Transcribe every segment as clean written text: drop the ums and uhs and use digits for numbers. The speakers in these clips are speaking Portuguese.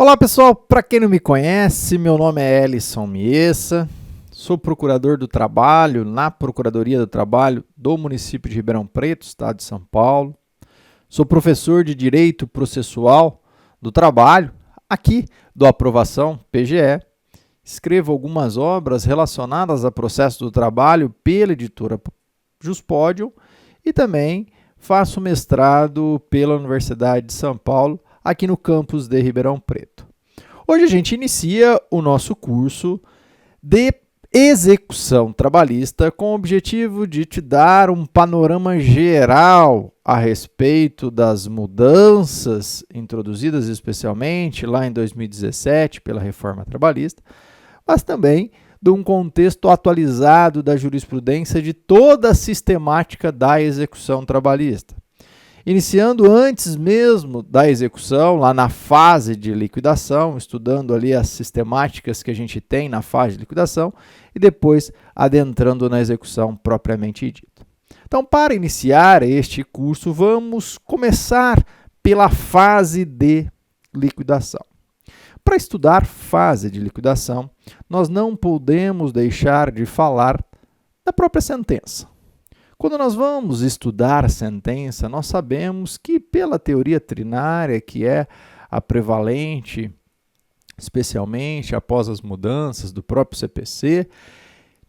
Olá pessoal, para quem não me conhece, meu nome é Elisson Miessa, sou procurador do trabalho na Procuradoria do Trabalho do município de Ribeirão Preto, estado de São Paulo. Sou professor de Direito Processual do Trabalho, aqui do Aprovação PGE. Escrevo algumas obras relacionadas a processo do trabalho pela editora Juspodium e também faço mestrado pela Universidade de São Paulo, aqui no campus de Ribeirão Preto. Hoje a gente inicia o nosso curso de execução trabalhista com o objetivo de te dar um panorama geral a respeito das mudanças introduzidas especialmente lá em 2017 pela reforma trabalhista, mas também de um contexto atualizado da jurisprudência de toda a sistemática da execução trabalhista. Iniciando antes mesmo da execução, lá na fase de liquidação, estudando ali as sistemáticas que a gente tem na fase de liquidação e depois adentrando na execução propriamente dita. Então, para iniciar este curso, vamos começar pela fase de liquidação. Para estudar fase de liquidação, nós não podemos deixar de falar da própria sentença. Quando nós vamos estudar a sentença, nós sabemos que pela teoria trinária, que é a prevalente, especialmente após as mudanças do próprio CPC,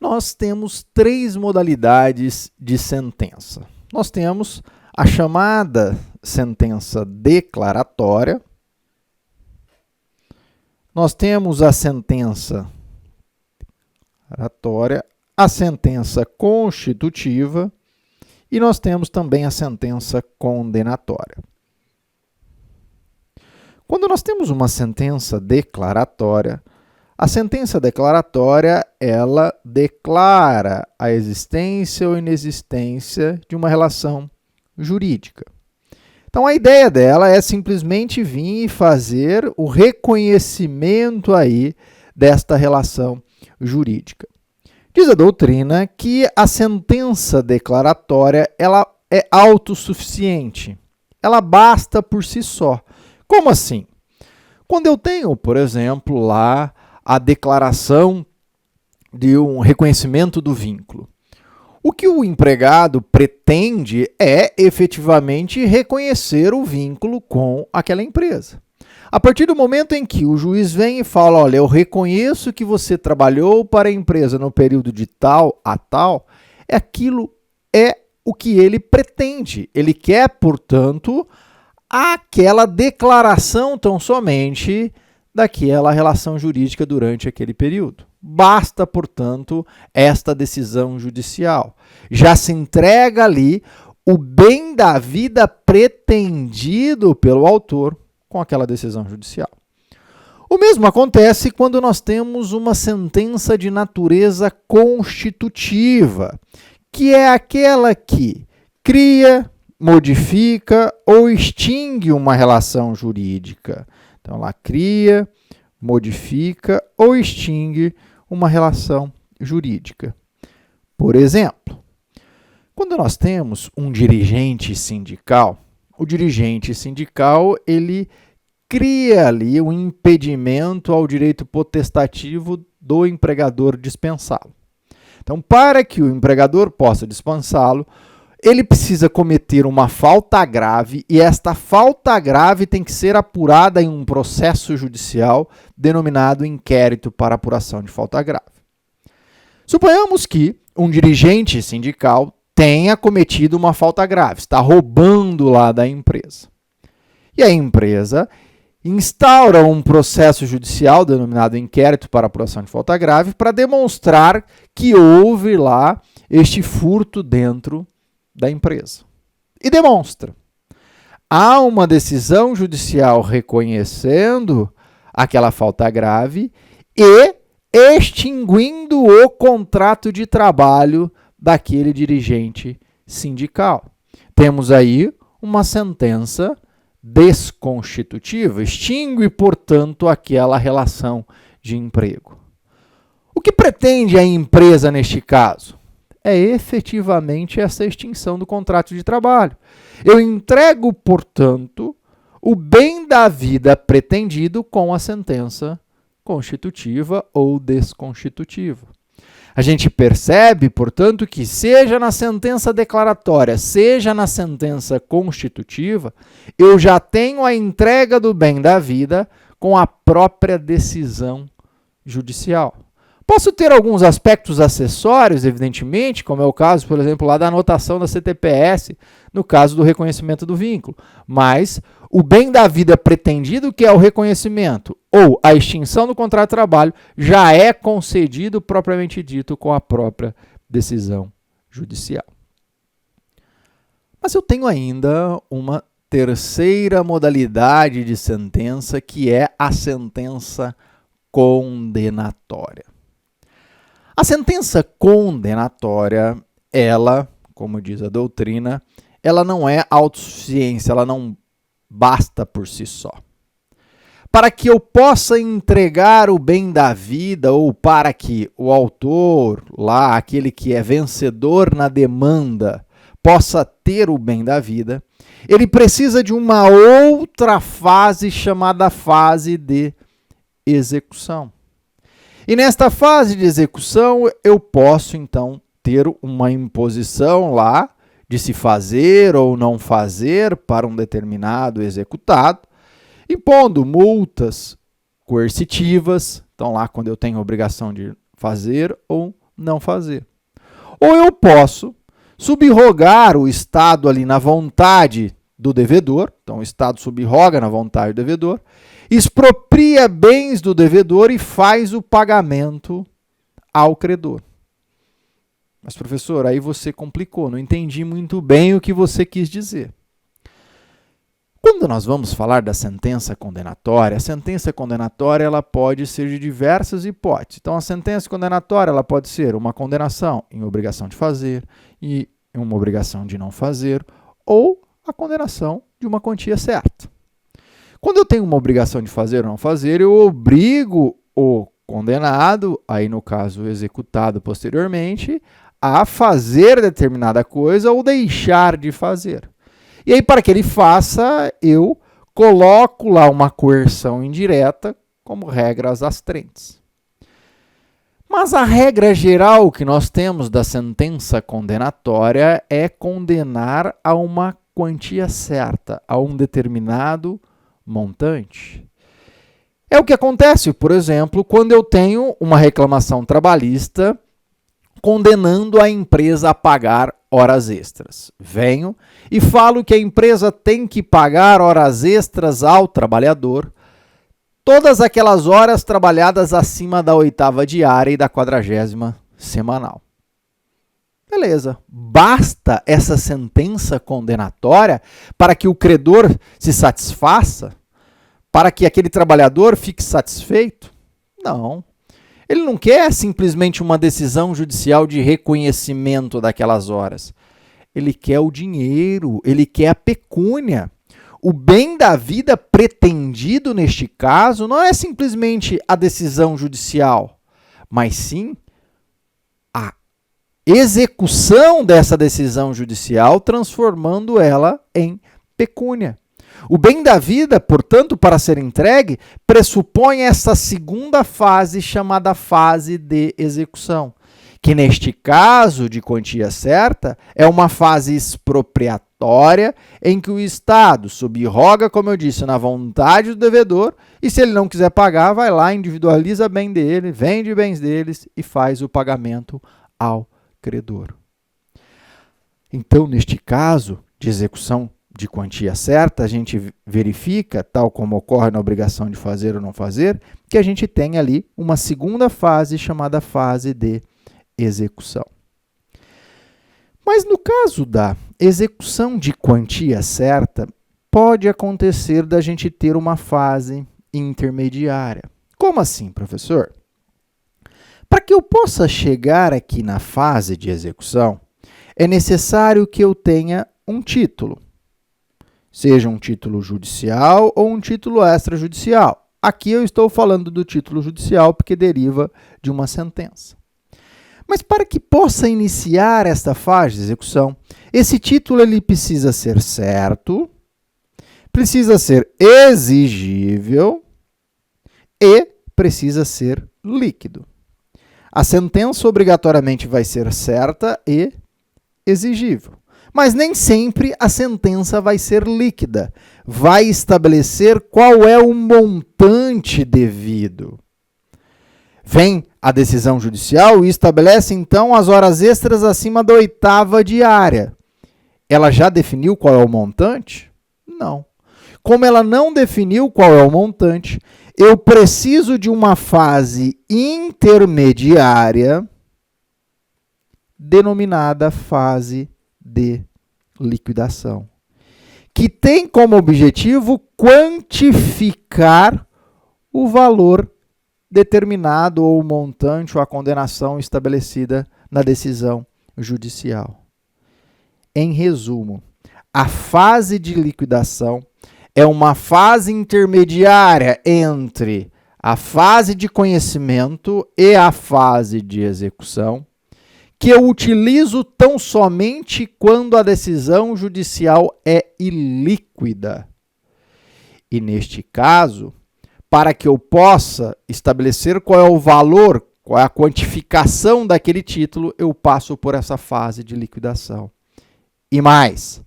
nós temos três modalidades de sentença. Nós temos a chamada sentença declaratória, nós temos a sentença declaratória, a sentença constitutiva, e nós temos também a sentença condenatória. Quando nós temos uma sentença declaratória, a sentença declaratória, ela declara a existência ou inexistência de uma relação jurídica. Então, a ideia dela é simplesmente vir e fazer o reconhecimento aí desta relação jurídica. Diz a doutrina que a sentença declaratória ela é autossuficiente, ela basta por si só. Como assim? Quando eu tenho, por exemplo, lá a declaração de um reconhecimento do vínculo, o que o empregado pretende é efetivamente reconhecer o vínculo com aquela empresa. A partir do momento em que o juiz vem e fala, olha, eu reconheço que você trabalhou para a empresa no período de tal a tal, aquilo é o que ele pretende. Ele quer, portanto, aquela declaração tão somente daquela relação jurídica durante aquele período. Basta, portanto, esta decisão judicial. Já se entrega ali o bem da vida pretendido pelo autor com aquela decisão judicial. O mesmo acontece quando nós temos uma sentença de natureza constitutiva, que é aquela que cria, modifica ou extingue uma relação jurídica. Então, ela cria, modifica ou extingue uma relação jurídica. Por exemplo, quando nós temos um dirigente sindical, o dirigente sindical, ele cria ali um impedimento ao direito potestativo do empregador dispensá-lo. Então, para que o empregador possa dispensá-lo, ele precisa cometer uma falta grave e esta falta grave tem que ser apurada em um processo judicial denominado inquérito para apuração de falta grave. Suponhamos que um dirigente sindical tenha cometido uma falta grave, está roubando lá da empresa. E a empresa instaura um processo judicial denominado inquérito para apuração de falta grave para demonstrar que houve lá este furto dentro da empresa. E demonstra. Há uma decisão judicial reconhecendo aquela falta grave e extinguindo o contrato de trabalho daquele dirigente sindical. Temos aí uma sentença desconstitutiva, extingue, portanto, aquela relação de emprego. O que pretende a empresa neste caso? É efetivamente essa extinção do contrato de trabalho. Eu entrego, portanto, o bem da vida pretendido com a sentença constitutiva ou desconstitutiva. A gente percebe, portanto, que seja na sentença declaratória, seja na sentença constitutiva, eu já tenho a entrega do bem da vida com a própria decisão judicial. Posso ter alguns aspectos acessórios, evidentemente, como é o caso, por exemplo, lá da anotação da CTPS, no caso do reconhecimento do vínculo, mas o bem da vida pretendido, que é o reconhecimento ou a extinção do contrato de trabalho, já é concedido propriamente dito com a própria decisão judicial. Mas eu tenho ainda uma terceira modalidade de sentença, que é a sentença condenatória. A sentença condenatória, ela, como diz a doutrina, ela não é autossuficiência, ela não basta por si só. Para que eu possa entregar o bem da vida, ou para que o autor, lá, aquele que é vencedor na demanda, possa ter o bem da vida, ele precisa de uma outra fase chamada fase de execução. E nesta fase de execução, eu posso, então, ter uma imposição lá de se fazer ou não fazer para um determinado executado, impondo multas coercitivas, então lá quando eu tenho a obrigação de fazer ou não fazer. Ou eu posso subrogar o Estado ali na vontade do devedor, então o Estado subroga na vontade do devedor, expropria bens do devedor e faz o pagamento ao credor. Mas, professor, aí você complicou, não entendi muito bem o que você quis dizer. Quando nós vamos falar da sentença condenatória, a sentença condenatória ela pode ser de diversas hipóteses. Então, a sentença condenatória ela pode ser uma condenação em obrigação de fazer e uma obrigação de não fazer, ou a condenação de uma quantia certa. Quando eu tenho uma obrigação de fazer ou não fazer, eu obrigo o condenado, aí no caso executado posteriormente, a fazer determinada coisa ou deixar de fazer. E aí, para que ele faça, eu coloco lá uma coerção indireta como regras astrentes. Mas a regra geral que nós temos da sentença condenatória é condenar a uma quantia certa, a um determinado montante. É o que acontece, por exemplo, quando eu tenho uma reclamação trabalhista condenando a empresa a pagar horas extras. Venho e falo que a empresa tem que pagar horas extras ao trabalhador, todas aquelas horas trabalhadas acima da 8ª diária e da 40ª semanal. Beleza. Basta essa sentença condenatória para que o credor se satisfaça? Para que aquele trabalhador fique satisfeito? Não. Ele não quer simplesmente uma decisão judicial de reconhecimento daquelas horas. Ele quer o dinheiro, ele quer a pecúnia. O bem da vida pretendido neste caso não é simplesmente a decisão judicial, mas sim a execução dessa decisão judicial, transformando ela em pecúnia. O bem da vida, portanto, para ser entregue, pressupõe essa segunda fase chamada fase de execução, que neste caso de quantia certa é uma fase expropriatória em que o Estado subroga, como eu disse, na vontade do devedor e se ele não quiser pagar, vai lá, individualiza bem dele, vende bens deles e faz o pagamento ao credor. Então, neste caso de execução de quantia certa, a gente verifica, tal como ocorre na obrigação de fazer ou não fazer, que a gente tem ali uma segunda fase chamada fase de execução. Mas no caso da execução de quantia certa, pode acontecer da gente ter uma fase intermediária. Como assim, professor? Para que eu possa chegar aqui na fase de execução, é necessário que eu tenha um título. Seja um título judicial ou um título extrajudicial. Aqui eu estou falando do título judicial porque deriva de uma sentença. Mas para que possa iniciar esta fase de execução, esse título ele precisa ser certo, precisa ser exigível e precisa ser líquido. A sentença obrigatoriamente vai ser certa e exigível. Mas nem sempre a sentença vai ser líquida. Vai estabelecer qual é o montante devido. Vem a decisão judicial e estabelece, então, as horas extras acima da 8ª diária. Ela já definiu qual é o montante? Não. Como ela não definiu qual é o montante, eu preciso de uma fase intermediária denominada fase de liquidação, que tem como objetivo quantificar o valor determinado ou o montante ou a condenação estabelecida na decisão judicial. Em resumo, a fase de liquidação é uma fase intermediária entre a fase de conhecimento e a fase de execução, que eu utilizo tão somente quando a decisão judicial é ilíquida. E neste caso, para que eu possa estabelecer qual é o valor, qual é a quantificação daquele título, eu passo por essa fase de liquidação. E mais,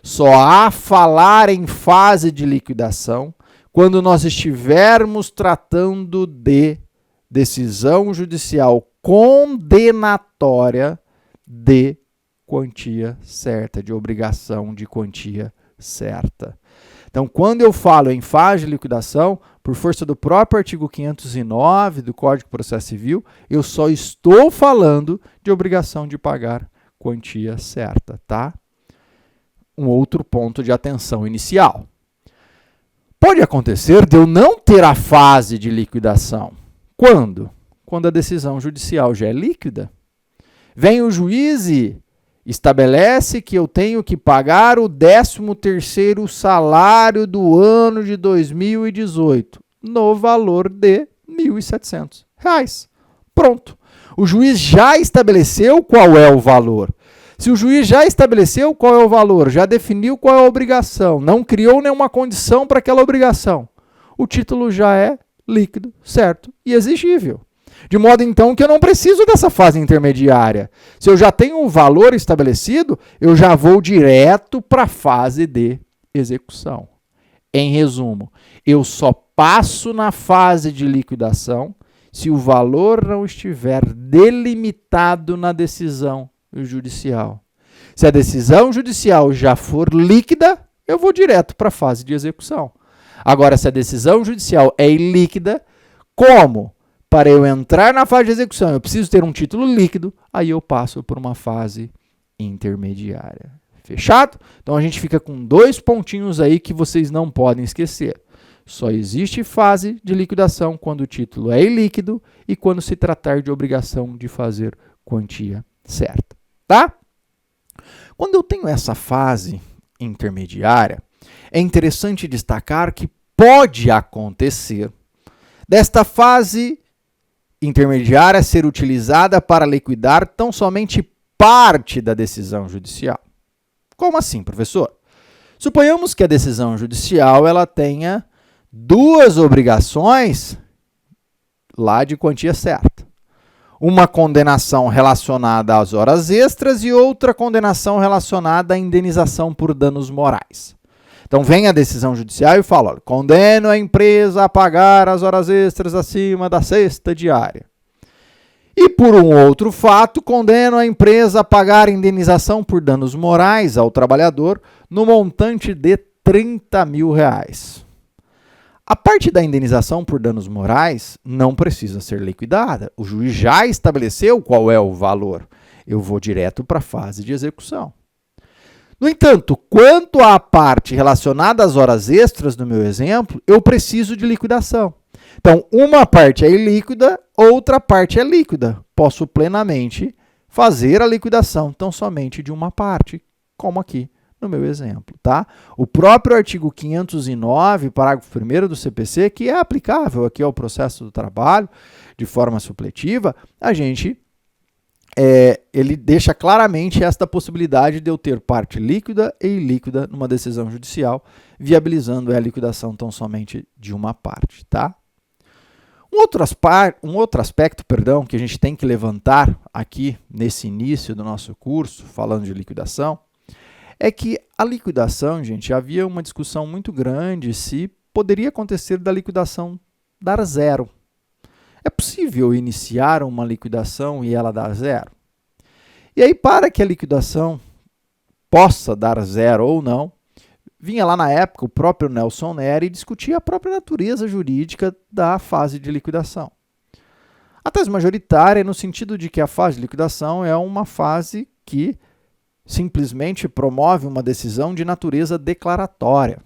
só há falar em fase de liquidação quando nós estivermos tratando de decisão judicial condenatória de quantia certa, de obrigação de quantia certa. Então, quando eu falo em fase de liquidação, por força do próprio artigo 509 do Código de Processo Civil, eu só estou falando de obrigação de pagar quantia certa, tá? Um outro ponto de atenção inicial. Pode acontecer de eu não ter a fase de liquidação. Quando? Quando a decisão judicial já é líquida. Vem o juiz e estabelece que eu tenho que pagar o 13º salário do ano de 2018, no valor de R$ 1.700. Pronto. O juiz já estabeleceu qual é o valor. Se o juiz já estabeleceu qual é o valor, já definiu qual é a obrigação, não criou nenhuma condição para aquela obrigação, o título já é líquido, certo e exigível. De modo, então, que eu não preciso dessa fase intermediária. Se eu já tenho um valor estabelecido, eu já vou direto para a fase de execução. Em resumo, eu só passo na fase de liquidação se o valor não estiver delimitado na decisão judicial. Se a decisão judicial já for líquida, eu vou direto para a fase de execução. Agora, se a decisão judicial é ilíquida, como? Para eu entrar na fase de execução, eu preciso ter um título líquido, aí eu passo por uma fase intermediária. Fechado? Então, a gente fica com 2 pontinhos aí que vocês não podem esquecer. Só existe fase de liquidação quando o título é ilíquido e quando se tratar de obrigação de fazer quantia certa. Tá? Quando eu tenho essa fase intermediária, é interessante destacar que pode acontecer desta fase intermediária ser utilizada para liquidar tão somente parte da decisão judicial. Como assim, professor? Suponhamos que a decisão judicial ela tenha 2 obrigações lá de quantia certa. Uma condenação relacionada às horas extras e outra condenação relacionada à indenização por danos morais. Então, vem a decisão judicial e fala, olha, condeno a empresa a pagar as horas extras acima da 6ª diária. E, por um outro fato, condeno a empresa a pagar indenização por danos morais ao trabalhador no montante de R$ 30 mil. A parte da indenização por danos morais não precisa ser liquidada. O juiz já estabeleceu qual é o valor. Eu vou direto para a fase de execução. No entanto, quanto à parte relacionada às horas extras, no meu exemplo, eu preciso de liquidação. Então, uma parte é ilíquida, outra parte é líquida. Posso plenamente fazer a liquidação tão somente de uma parte, como aqui no meu exemplo. Tá? O próprio artigo 509, parágrafo 1º do CPC, que é aplicável aqui ao processo do trabalho de forma supletiva, a gente ele deixa claramente esta possibilidade de eu ter parte líquida e ilíquida numa decisão judicial, viabilizando a liquidação tão somente de uma parte, tá? Um outro aspecto, que a gente tem que levantar aqui nesse início do nosso curso, falando de liquidação, é que a liquidação, gente, havia uma discussão muito grande se poderia acontecer da liquidação dar zero. É possível iniciar uma liquidação e ela dar zero? E aí, para que a liquidação possa dar zero ou não, vinha lá na época o próprio Nelson Neri e discutia a própria natureza jurídica da fase de liquidação. A tese majoritária é no sentido de que a fase de liquidação é uma fase que simplesmente promove uma decisão de natureza declaratória.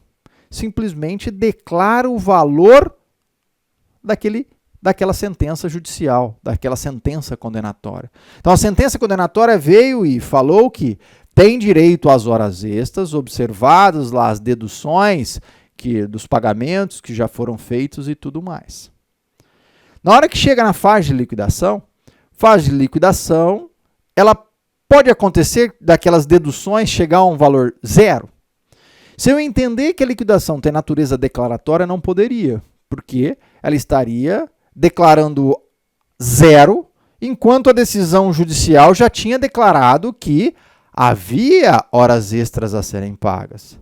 Simplesmente declara o valor daquela sentença judicial, daquela sentença condenatória. Então, a sentença condenatória veio e falou que tem direito às horas extras, observadas lá as deduções dos pagamentos que já foram feitos e tudo mais. Na hora que chega na fase de liquidação, ela pode acontecer daquelas deduções chegar a um valor zero. Se eu entender que a liquidação tem natureza declaratória, não poderia, porque ela estaria declarando zero, enquanto a decisão judicial já tinha declarado que havia horas extras a serem pagas.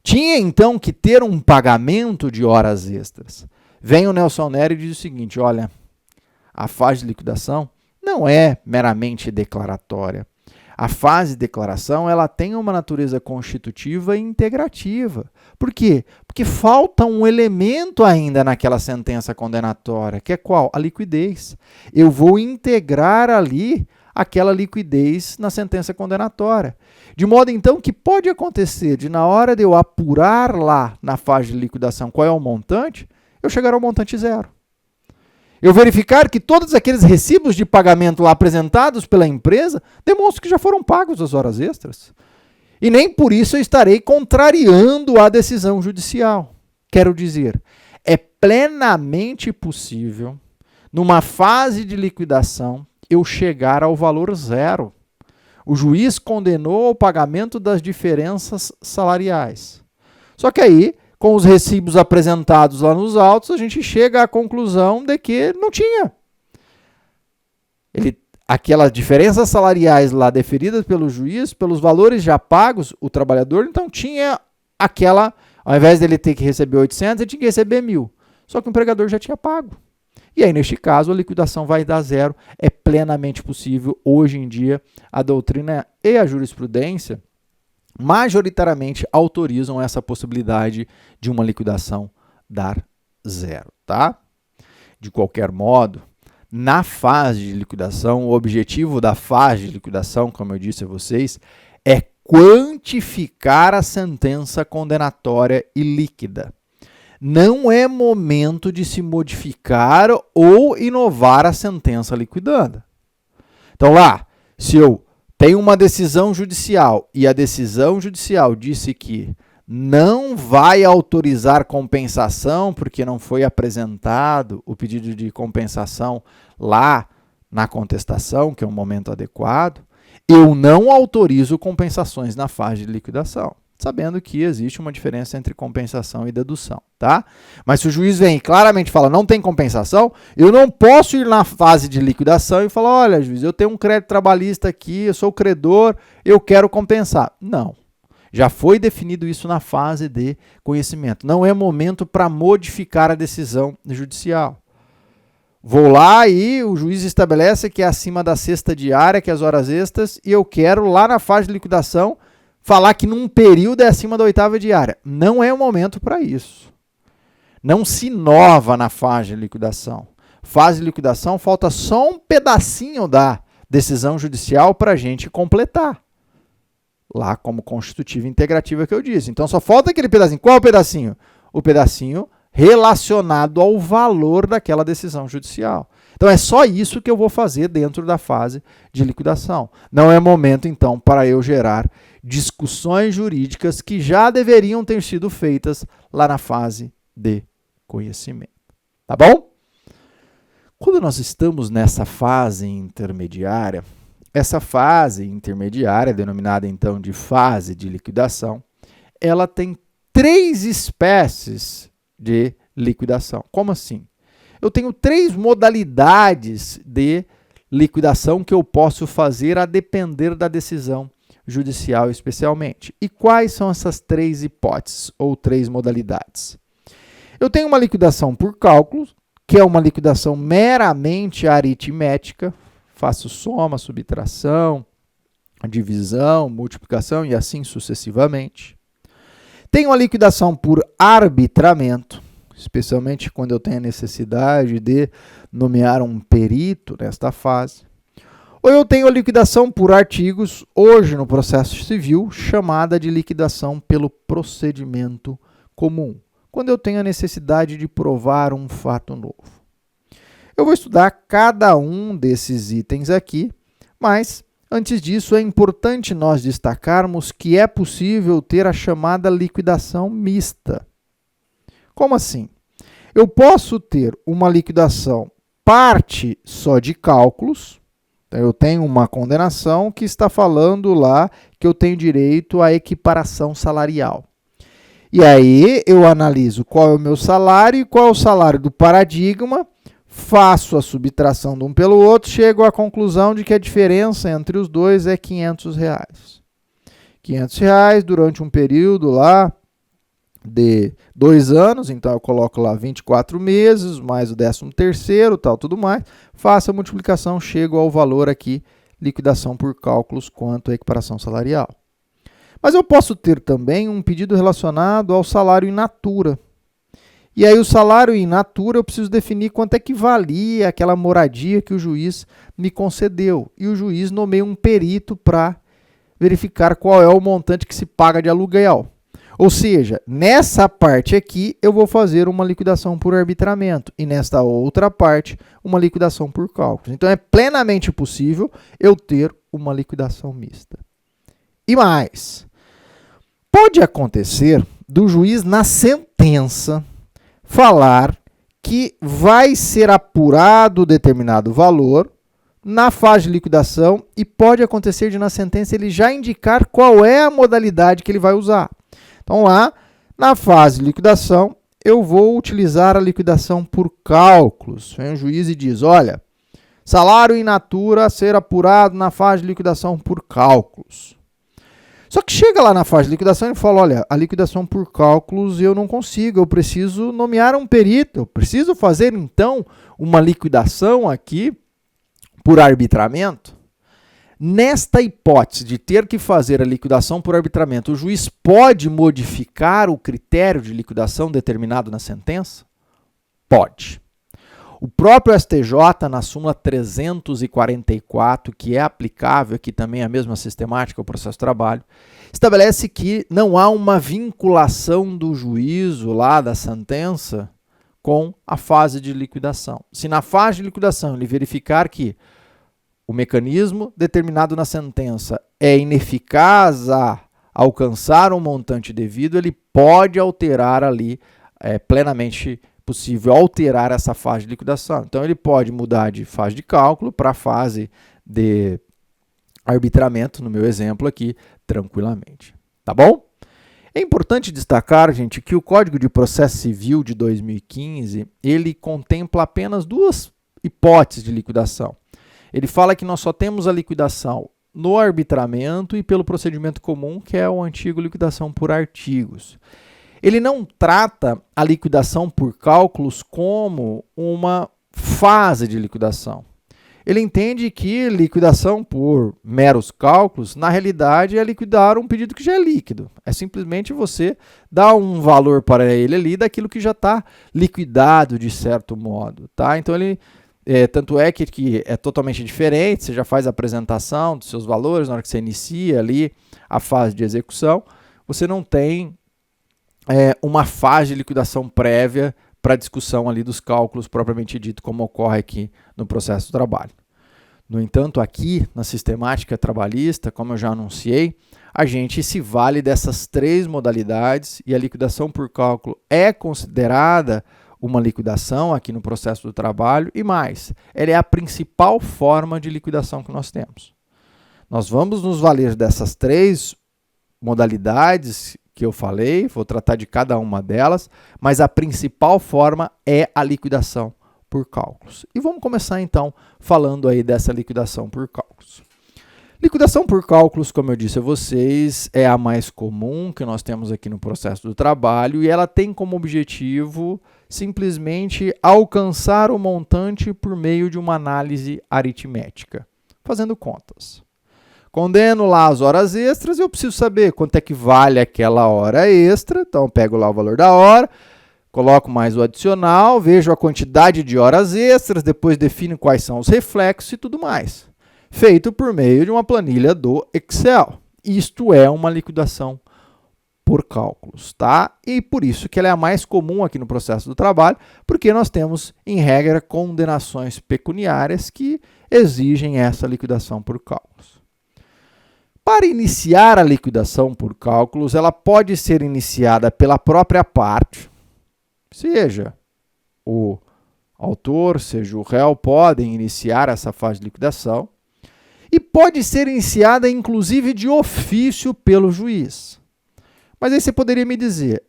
Tinha, então, que ter um pagamento de horas extras. Vem o Nelson Neri e diz o seguinte, olha, a fase de liquidação não é meramente declaratória. A fase de declaração ela tem uma natureza constitutiva e integrativa. Por quê? Porque falta um elemento ainda naquela sentença condenatória, que é qual? A liquidez. Eu vou integrar ali aquela liquidez na sentença condenatória. De modo, então, que pode acontecer de, na hora de eu apurar lá na fase de liquidação qual é o montante, eu chegar ao montante zero. Eu verificar que todos aqueles recibos de pagamento lá apresentados pela empresa demonstram que já foram pagos as horas extras. E nem por isso eu estarei contrariando a decisão judicial. Quero dizer, é plenamente possível, numa fase de liquidação, eu chegar ao valor zero. O juiz condenou o pagamento das diferenças salariais. Só que aí, com os recibos apresentados lá nos autos, a gente chega à conclusão de que não tinha. Aquelas diferenças salariais lá deferidas pelo juiz, pelos valores já pagos, o trabalhador então tinha aquela, ao invés dele ter que receber 800, ele tinha que receber 1.000. Só que o empregador já tinha pago. E aí, neste caso, a liquidação vai dar zero. É plenamente possível. Hoje em dia, a doutrina e a jurisprudência majoritariamente autorizam essa possibilidade de uma liquidação dar zero, tá? De qualquer modo, na fase de liquidação, o objetivo da fase de liquidação, como eu disse a vocês, é quantificar a sentença condenatória e líquida. Não é momento de se modificar ou inovar a sentença liquidanda. Então lá, se eu tenho uma decisão judicial e a decisão judicial disse que não vai autorizar compensação porque não foi apresentado o pedido de compensação lá na contestação, que é um momento adequado, eu não autorizo compensações na fase de liquidação, sabendo que existe uma diferença entre compensação e dedução, tá? Mas se o juiz vem e claramente fala não tem compensação, eu não posso ir na fase de liquidação e falar, olha, juiz, eu tenho um crédito trabalhista aqui, eu sou credor, eu quero compensar. Não. Já foi definido isso na fase de conhecimento. Não é momento para modificar a decisão judicial. Vou lá e o juiz estabelece que é acima da sexta diária, que é as horas extras, e eu quero lá na fase de liquidação falar que num período é acima da oitava diária. Não é o momento para isso. Não se inova na fase de liquidação. Fase de liquidação falta só um pedacinho da decisão judicial para a gente completar. Lá como constitutiva e integrativa que eu disse. Então só falta aquele pedacinho. Qual é o pedacinho? O pedacinho relacionado ao valor daquela decisão judicial. Então é só isso que eu vou fazer dentro da fase de liquidação. Não é momento, então, para eu gerar discussões jurídicas que já deveriam ter sido feitas lá na fase de conhecimento. Tá bom? Quando nós estamos nessa fase intermediária, essa fase intermediária, denominada então de fase de liquidação, ela tem 3 espécies de liquidação. Como assim? Eu tenho 3 modalidades de liquidação que eu posso fazer a depender da decisão judicial especialmente. E quais são essas 3 hipóteses ou 3 modalidades? Eu tenho uma liquidação por cálculos, que é uma liquidação meramente aritmética, faço soma, subtração, divisão, multiplicação e assim sucessivamente. Tenho a liquidação por arbitramento, especialmente quando eu tenho a necessidade de nomear um perito nesta fase. Ou eu tenho a liquidação por artigos, hoje no processo civil, chamada de liquidação pelo procedimento comum, quando eu tenho a necessidade de provar um fato novo. Eu vou estudar cada um desses itens aqui, mas antes disso é importante nós destacarmos que é possível ter a chamada liquidação mista. Como assim? Eu posso ter uma liquidação parte só de cálculos. Eu tenho uma condenação que está falando lá que eu tenho direito à equiparação salarial. E aí eu analiso qual é o meu salário e qual é o salário do paradigma, faço a subtração de um pelo outro, chego à conclusão de que a diferença entre os dois é R$500. R$500 durante um período lá de 2 anos, então eu coloco lá 24 meses, mais o 13º, tal, tudo mais, faço a multiplicação, chego ao valor aqui, liquidação por cálculos quanto à equiparação salarial. Mas eu posso ter também um pedido relacionado ao salário in natura. E aí o salário in natura eu preciso definir quanto é que valia aquela moradia que o juiz me concedeu. E o juiz nomeia um perito para verificar qual é o montante que se paga de aluguel. Ou seja, nessa parte aqui eu vou fazer uma liquidação por arbitramento e nesta outra parte uma liquidação por cálculos. Então é plenamente possível eu ter uma liquidação mista. E mais, pode acontecer do juiz na sentença falar que vai ser apurado determinado valor na fase de liquidação e pode acontecer de na sentença ele já indicar qual é a modalidade que ele vai usar. Então lá, na fase de liquidação, eu vou utilizar a liquidação por cálculos. Vem o juiz e diz, olha, salário in natura a ser apurado na fase de liquidação por cálculos. Só que chega lá na fase de liquidação e fala, olha, a liquidação por cálculos eu não consigo, eu preciso nomear um perito, eu preciso fazer então uma liquidação aqui por arbitramento. Nesta hipótese de ter que fazer a liquidação por arbitramento, o juiz pode modificar o critério de liquidação determinado na sentença? Pode. O próprio STJ, na súmula 344, que é aplicável aqui também a mesma sistemática ao processo de trabalho, estabelece que não há uma vinculação do juízo lá da sentença com a fase de liquidação. Se na fase de liquidação ele verificar que o mecanismo determinado na sentença é ineficaz a alcançar um montante devido, ele pode alterar ali, é plenamente possível alterar essa fase de liquidação. Então, ele pode mudar de fase de cálculo para fase de arbitramento, no meu exemplo aqui, tranquilamente. Tá bom? É importante destacar, gente, que o Código de Processo Civil de 2015, ele contempla apenas 2 hipóteses de liquidação. Ele fala que nós só temos a liquidação no arbitramento e pelo procedimento comum, que é o antigo liquidação por artigos. Ele não trata a liquidação por cálculos como uma fase de liquidação. Ele entende que liquidação por meros cálculos, na realidade, é liquidar um pedido que já é líquido. É simplesmente você dar um valor para ele ali daquilo que já está liquidado de certo modo. Tá? Então, tanto é que é totalmente diferente, você já faz a apresentação dos seus valores, na hora que você inicia ali a fase de execução, você não tem uma fase de liquidação prévia para discussão ali dos cálculos propriamente dito, como ocorre aqui no processo do trabalho. No entanto, aqui na sistemática trabalhista, como eu já anunciei, a gente se vale dessas 3 modalidades e a liquidação por cálculo é considerada uma liquidação aqui no processo do trabalho e mais, ela é a principal forma de liquidação que nós temos. Nós vamos nos valer dessas 3 modalidades que eu falei, vou tratar de cada uma delas, mas a principal forma é a liquidação por cálculos. E vamos começar então falando aí dessa liquidação por cálculos. Liquidação por cálculos, como eu disse a vocês, é a mais comum que nós temos aqui no processo do trabalho e ela tem como objetivo simplesmente alcançar o montante por meio de uma análise aritmética, fazendo contas. Condeno lá as horas extras e eu preciso saber quanto é que vale aquela hora extra, então eu pego lá o valor da hora, coloco mais o adicional, vejo a quantidade de horas extras, depois defino quais são os reflexos e tudo mais. Feito por meio de uma planilha do Excel. Isto é uma liquidação por cálculos, tá? E por isso que ela é a mais comum aqui no processo do trabalho, porque nós temos, em regra, condenações pecuniárias que exigem essa liquidação por cálculos. Para iniciar a liquidação por cálculos, ela pode ser iniciada pela própria parte, seja o autor, seja o réu, podem iniciar essa fase de liquidação, e pode ser iniciada, inclusive, de ofício pelo juiz. Mas aí você poderia me dizer,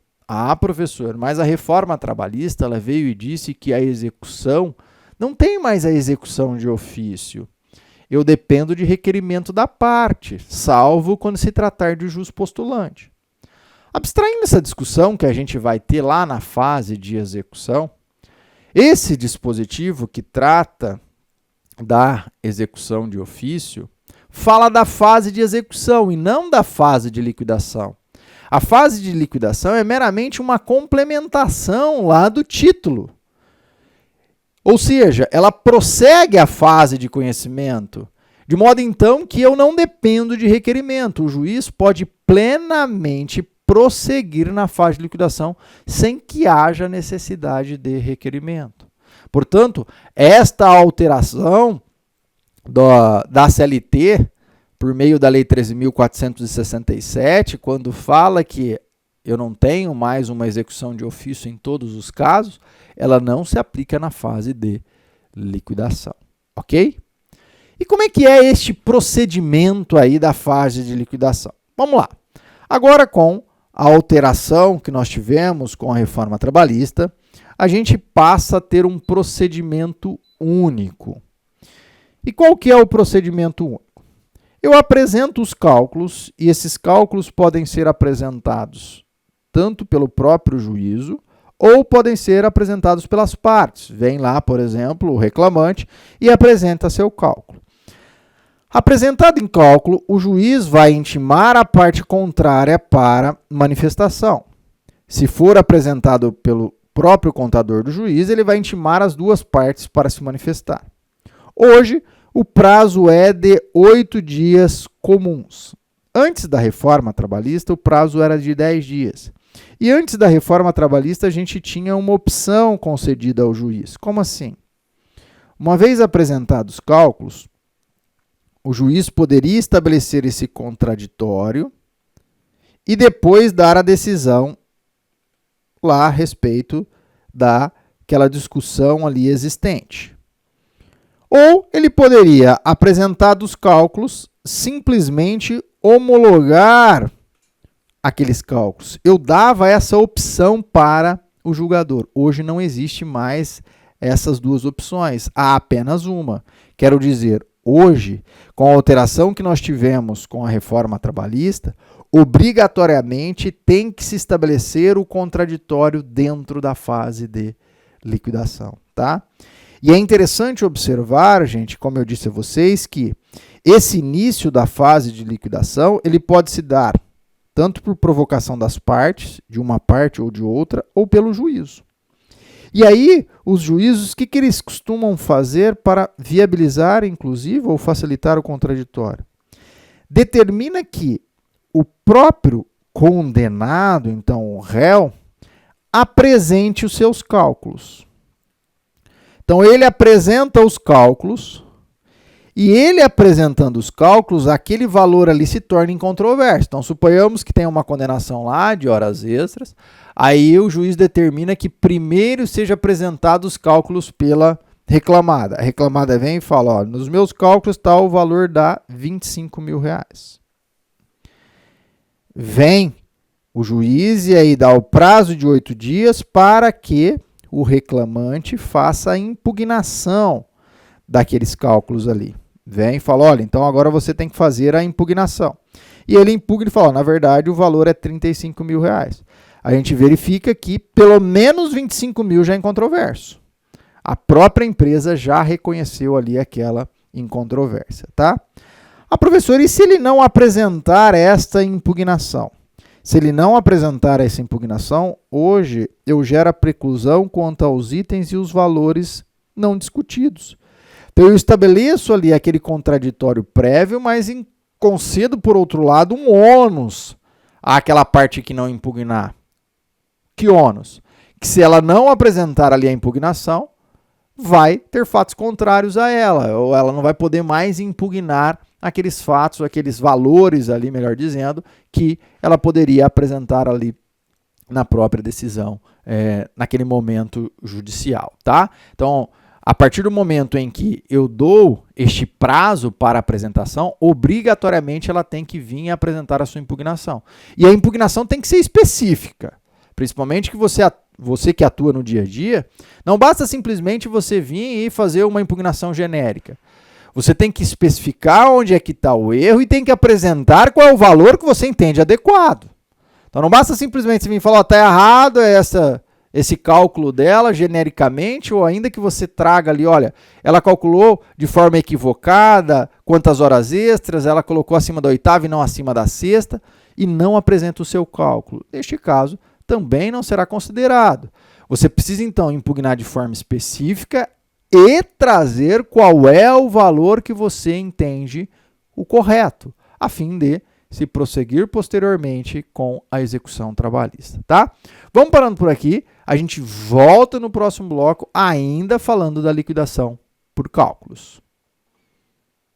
professor, mas a reforma trabalhista ela veio e disse que a execução, não tem mais a execução de ofício. Eu dependo de requerimento da parte, salvo quando se tratar de jus postulante. Abstraindo essa discussão que a gente vai ter lá na fase de execução, esse dispositivo que trata da execução de ofício fala da fase de execução e não da fase de liquidação. A fase de liquidação é meramente uma complementação lá do título. Ou seja, ela prossegue a fase de conhecimento, de modo então que eu não dependo de requerimento. O juiz pode plenamente prosseguir na fase de liquidação sem que haja necessidade de requerimento. Portanto, esta alteração da CLT, por meio da Lei 13.467, quando fala que eu não tenho mais uma execução de ofício em todos os casos, ela não se aplica na fase de liquidação, ok? E como é que é este procedimento aí da fase de liquidação? Vamos lá. Agora, com a alteração que nós tivemos com a reforma trabalhista, a gente passa a ter um procedimento único. E qual que é o procedimento único? Eu apresento os cálculos e esses cálculos podem ser apresentados tanto pelo próprio juízo ou podem ser apresentados pelas partes. Vem lá, por exemplo, o reclamante e apresenta seu cálculo. Apresentado em cálculo, o juiz vai intimar a parte contrária para manifestação. Se for apresentado pelo próprio contador do juiz, ele vai intimar as duas partes para se manifestar. Hoje, o prazo é de 8 dias comuns. Antes da reforma trabalhista, o prazo era de 10 dias. E antes da reforma trabalhista, a gente tinha uma opção concedida ao juiz. Como assim? Uma vez apresentados os cálculos, o juiz poderia estabelecer esse contraditório e depois dar a decisão lá a respeito daquela discussão ali existente. Ou ele poderia, apresentados os cálculos, simplesmente homologar aqueles cálculos. Eu dava essa opção para o julgador. Hoje não existe mais essas duas opções, há apenas uma. Quero dizer, hoje, com a alteração que nós tivemos com a reforma trabalhista, obrigatoriamente tem que se estabelecer o contraditório dentro da fase de liquidação, tá? E é interessante observar, gente, como eu disse a vocês, que esse início da fase de liquidação, ele pode se dar tanto por provocação das partes, de uma parte ou de outra, ou pelo juízo. E aí, os juízos, o que eles costumam fazer para viabilizar, inclusive, ou facilitar o contraditório? Determina que o próprio condenado, então o réu, apresente os seus cálculos. Então, ele apresenta os cálculos e ele apresentando os cálculos, aquele valor ali se torna incontroverso. Então, suponhamos que tem uma condenação lá de horas extras, aí o juiz determina que primeiro seja apresentado os cálculos pela reclamada. A reclamada vem e fala, ó, nos meus cálculos o valor dá R$25.000. Vem o juiz e aí dá o prazo de 8 dias para que o reclamante faça a impugnação daqueles cálculos ali. Vem e fala, olha, então agora você tem que fazer a impugnação. E ele impugna e fala, na verdade o valor é R$35.000. A gente verifica que pelo menos 25 mil já é incontroverso. A própria empresa já reconheceu ali aquela incontrovérsia, tá? Professor, e se ele não apresentar esta impugnação? Se ele não apresentar essa impugnação, hoje eu gero a preclusão quanto aos itens e os valores não discutidos. Então eu estabeleço ali aquele contraditório prévio, mas concedo, por outro lado, um ônus àquela parte que não impugnar. Que ônus? Que se ela não apresentar ali a impugnação, vai ter fatos contrários a ela, ou ela não vai poder mais impugnar aqueles fatos, aqueles valores ali, melhor dizendo, que ela poderia apresentar ali na própria decisão, naquele momento judicial, tá? Então, a partir do momento em que eu dou este prazo para apresentação, obrigatoriamente ela tem que vir apresentar a sua impugnação. E a impugnação tem que ser específica, principalmente que você que atua no dia a dia, não basta simplesmente você vir e fazer uma impugnação genérica. Você tem que especificar onde é que está o erro e tem que apresentar qual é o valor que você entende adequado. Então não basta simplesmente você vir e falar, está errado esse cálculo dela genericamente, ou ainda que você traga ali, olha, ela calculou de forma equivocada, quantas horas extras, ela colocou acima da 8ª e não acima da 6ª, e não apresenta o seu cálculo. Neste caso, também não será considerado. Você precisa, então, impugnar de forma específica e trazer qual é o valor que você entende o correto, a fim de se prosseguir posteriormente com a execução trabalhista, tá? Vamos parando por aqui, a gente volta no próximo bloco ainda falando da liquidação por cálculos.